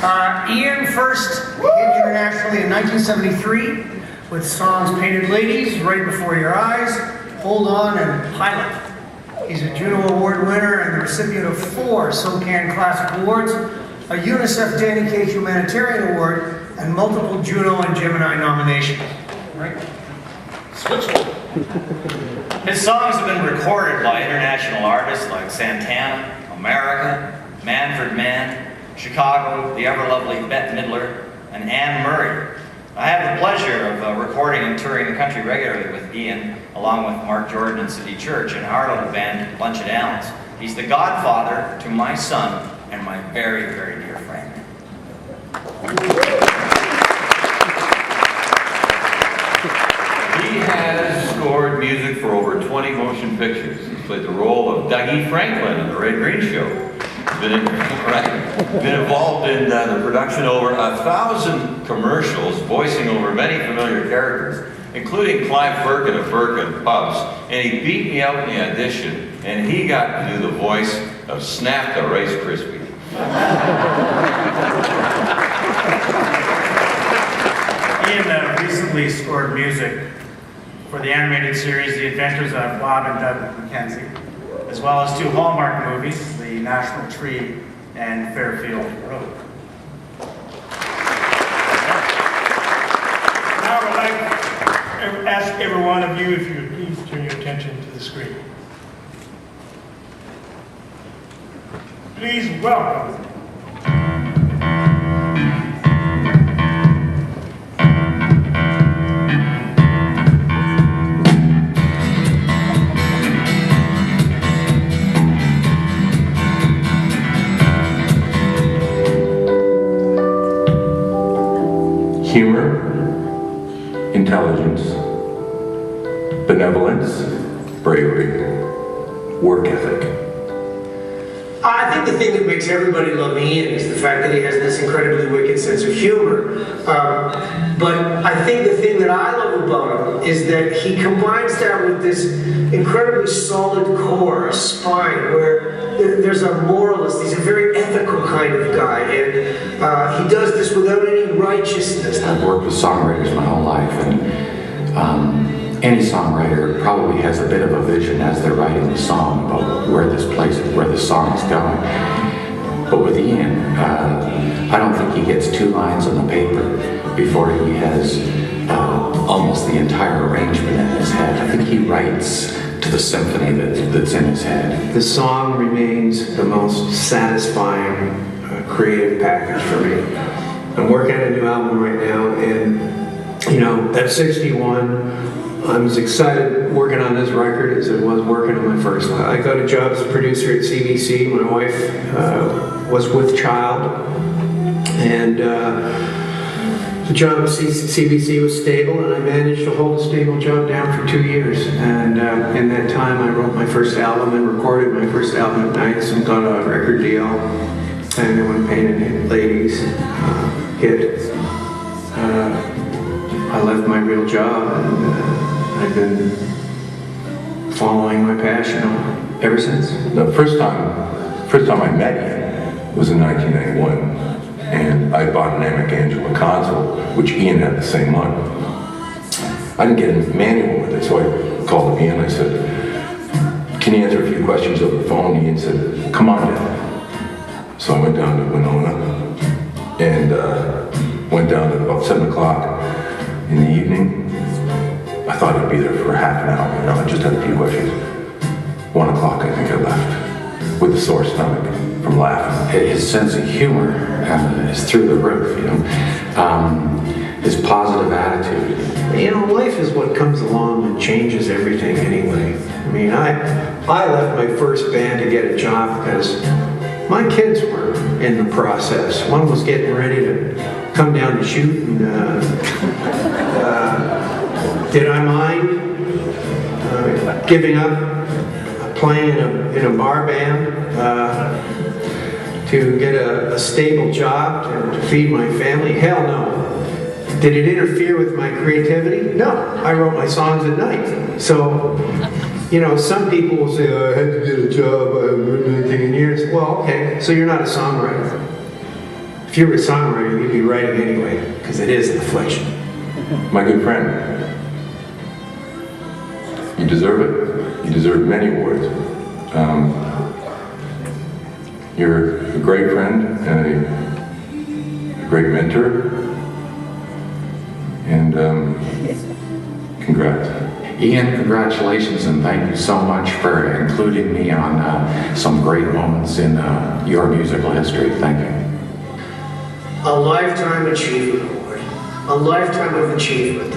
Ian first hit internationally in 1973 with songs Painted Ladies, Right Before Your Eyes, Hold On, and Pilot. He's a Juno Award winner and the recipient of 4 SOCAN Classic Awards, a UNICEF Danny Kaye Humanitarian Award, and multiple Juno and Gemini nominations. Right? Switch. His songs have been recorded by international artists like Santana, America, Manfred Mann, Chicago, the ever-lovely Bette Midler, and Anne Murray. I have the pleasure of recording and touring the country regularly with Ian, along with Mark Jordan and City Church and our little band, Bunch of Downs. He's the godfather to my son and my very, very dear friend. He has scored music for over 20 motion pictures. He's played the role of Dougie Franklin in The Red Green Show. Been involved in the production of over 1,000 commercials, voicing over many familiar characters, including Clive Firkin of Firkin Pubs. And he beat me out in the audition, and he got to do the voice of Snap the Rice Krispie. Ian recently scored music for the animated series The Adventures of Bob and Doug McKenzie, as well as 2 Hallmark movies, The National Tree and Fairfield Road. Now I would like to ask every one of you if you would please turn your attention to the screen. Please welcome humor, intelligence, benevolence, bravery, work ethic. I think the thing that makes everybody love Ian is the fact that he has this incredibly wicked sense of humor. But I think the thing that I love about him is that he combines that with this incredibly solid core, a spine, where there's a moralist. He's a very ethical kind of guy, and he does this without any righteousness. I've worked with songwriters my whole life, and any songwriter probably has a bit of a vision as they're writing the song about where this song is going. But with Ian, I don't think he gets 2 lines on the paper before he has almost the entire arrangement in his head. I think he writes to the symphony that's in his head. The song remains the most satisfying creative package for me. I'm working on a new album right now, and you know, at 61, I'm as excited working on this record as I was working on my first one. I got a job as a producer at CBC. My wife was with child, and the job at CBC was stable, and I managed to hold a stable job down for 2 years. And in that time, I wrote my first album and recorded my first album at nights and got a record deal. And then when Painted Ladies hit, I left my real job, and I've been following my passion ever since. The first time I met Ian was in 1991, and I bought an Amic Angela console, which Ian had the same one. I didn't get a manual with it, so I called him Ian. I said, "Can you answer a few questions over the phone?" Ian said, "Come on down." So I went down to Winona, and went down at about 7 o'clock in the evening. I thought I'd be there for half an hour. You know, I just had a few questions. 1 o'clock, I think I left with a sore stomach from laughing. His sense of humor is through the roof, you know. His positive attitude. You know, life is what comes along and changes everything anyway. I mean, I left my first band to get a job because my kids were in the process. One was getting ready to come down to shoot, and did I mind giving up playing in a bar band to get a stable job to feed my family? Hell no. Did it interfere with my creativity? No. I wrote my songs at night. So, you know, some people will say, oh, I had to get a job, I haven't written anything in years. Well, okay, so you're not a songwriter. if you were a songwriter, you'd be writing anyway, because it is an affliction. My good friend, you deserve it. You deserve many awards. You're a great friend and a great mentor, and congrats. Ian, congratulations and thank you so much for including me on some great moments in your musical history. Thank you. A lifetime achievement award. A lifetime of achievement.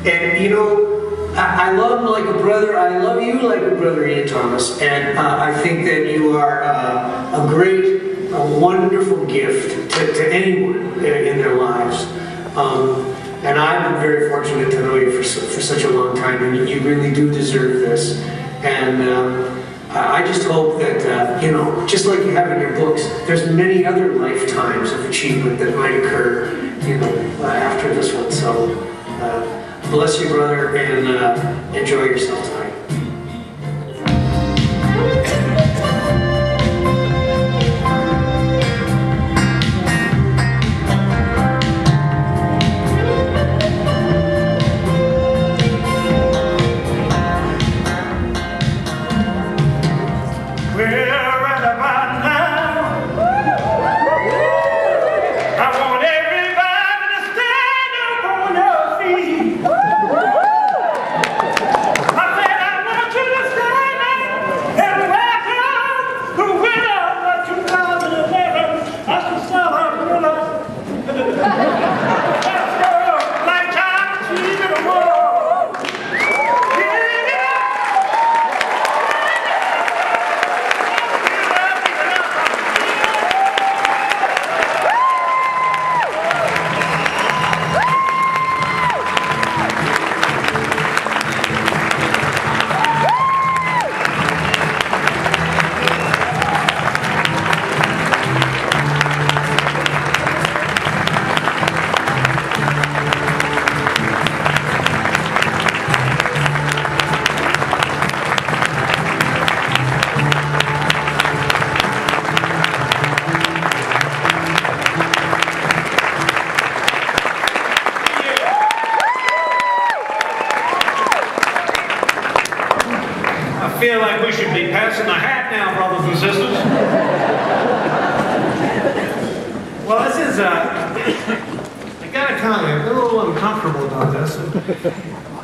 And you know, I love him like a brother. I love you like a brother, Ian Thomas. And I think that you are a great, a wonderful gift to anyone in their lives. And I've been very fortunate to know you for such a long time, and you really do deserve this. And I just hope that, you know, just like you have in your books, there's many other lifetimes of achievement that might occur, you know, after this one. So, bless you, brother, and enjoy yourself tonight. I feel like we should be passing the hat now, brothers and sisters. Well, this is, I gotta tell you, I'm a little uncomfortable about this.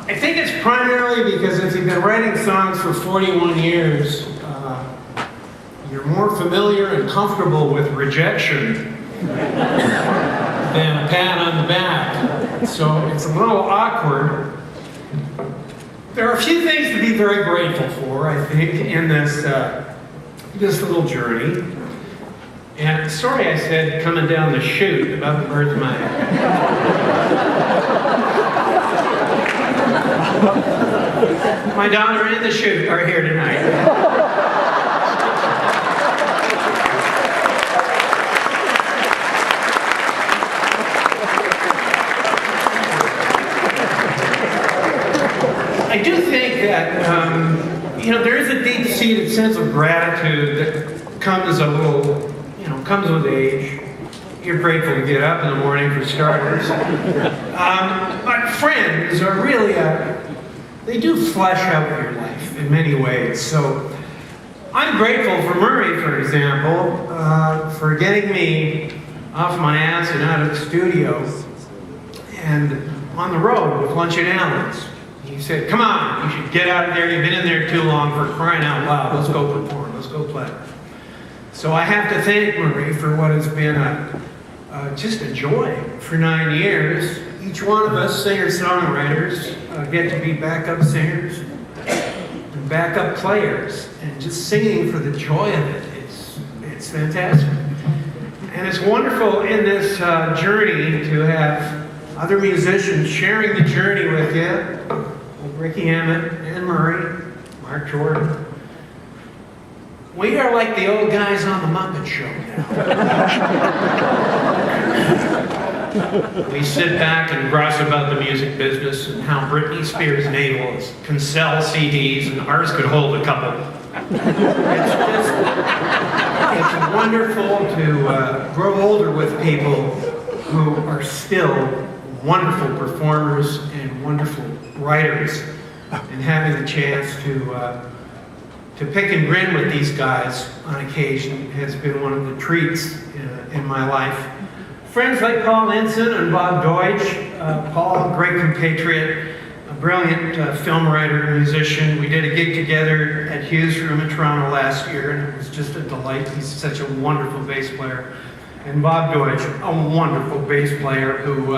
I think it's primarily because if you've been writing songs for 41 years, you're more familiar and comfortable with rejection than a pat on the back. So it's a little awkward. There are a few things to be very grateful for, I think, in this little journey. And sorry I said coming down the chute about the birds of my My daughter and the chute are here tonight. I do think that, you know, there is a deep-seated sense of gratitude that comes comes with age. You're grateful to get up in the morning for starters. But friends are really, they do flesh out your life in many ways. So I'm grateful for Murray, for example, for getting me off my ass and out of the studio and on the road with Lunch and Allen's. He said, come on, you should get out of there. You've been in there too long, for crying out loud. Let's go perform. Let's go play. So I have to thank Marie for what has been just a joy for 9 years. Each one of us singer-songwriters get to be backup singers and backup players. And just singing for the joy of it, it's fantastic. And it's wonderful in this journey to have other musicians sharing the journey with you. Ricky Emmett, Anne Murray, Mark Jordan. We are like the old guys on the Muppet Show now. We sit back and grouse about the music business and how Britney Spears' navel can sell CDs and ours could hold a couple. It's just it's wonderful to grow older with people who are still wonderful performers and wonderful writers, and having the chance to pick and grin with these guys on occasion has been one of the treats in my life. Friends like Paul Ensign and Bob Deutsch. Paul, a great compatriot, a brilliant film writer and musician. We did a gig together at Hughes Room in Toronto last year, and it was just a delight. He's such a wonderful bass player. And Bob Deutsch, a wonderful bass player who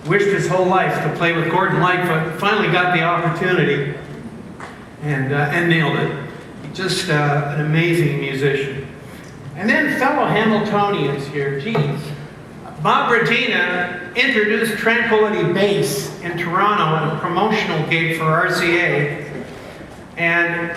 wished his whole life to play with Gordon Lightfoot, finally got the opportunity and nailed it. Just an amazing musician. And then fellow Hamiltonians here, geez. Bob Radina introduced Tranquility Bass in Toronto at a promotional gig for RCA, and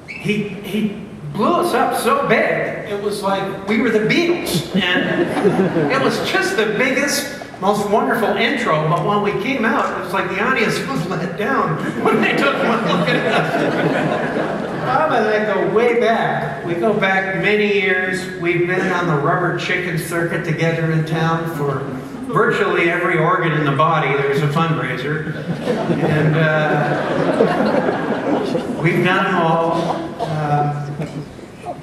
he blew us up so big, it was like we were the Beatles, and it was just the biggest, most wonderful intro, but when we came out, it was like the audience was let down when they took one look at us. Bob and I go way back. We go back many years. We've been on the rubber chicken circuit together in town for virtually every organ in the body. There's a fundraiser. And we've done them all.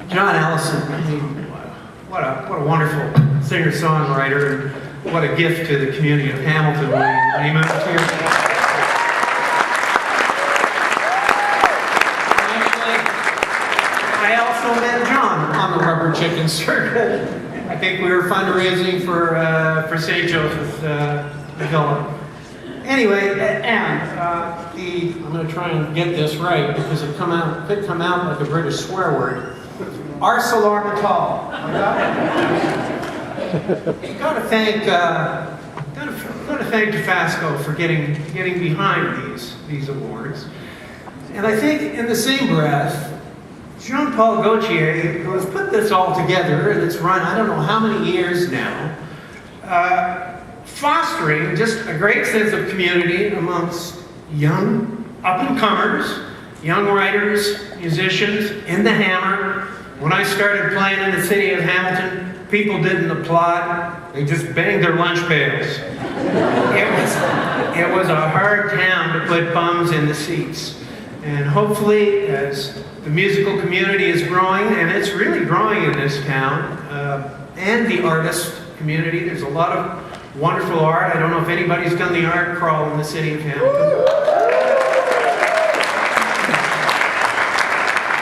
John Allison, I mean, what a wonderful singer-songwriter, and what a gift to the community of Hamilton when he moved here. I also met John on the rubber chicken circuit. I think we were fundraising for St. Joseph's Villa. Anyway, and I'm going to try and get this right because it could come out like a British swear word. ArcelorMittal. Got to thank DeFasco for getting behind these awards. And I think in the same breath, Jean-Paul Gaultier, who has put this all together, and it's run I don't know how many years now, fostering just a great sense of community amongst young up-and-comers, young writers, musicians, in the Hammer. When I started playing in the city of Hamilton, people didn't applaud, they just banged their lunch pails. It was a hard town to put bums in the seats. And hopefully, as the musical community is growing, and it's really growing in this town, and the artist community, there's a lot of wonderful art. I don't know if anybody's done the art crawl in the city of Hamilton.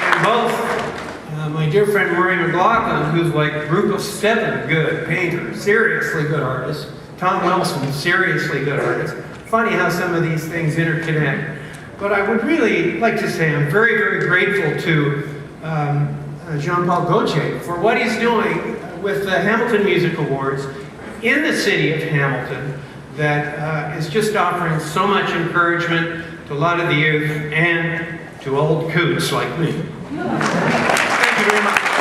And both, my dear friend Murray McLaughlin, who's like a group of 7 good painters, seriously good artists. Tom Wilson, seriously good artist. Funny how some of these things interconnect. But I would really like to say I'm very, very grateful to Jean-Paul Gaultier for what he's doing with the Hamilton Music Awards in the city of Hamilton that is just offering so much encouragement to a lot of the youth and to old coots like me. Thank you very much.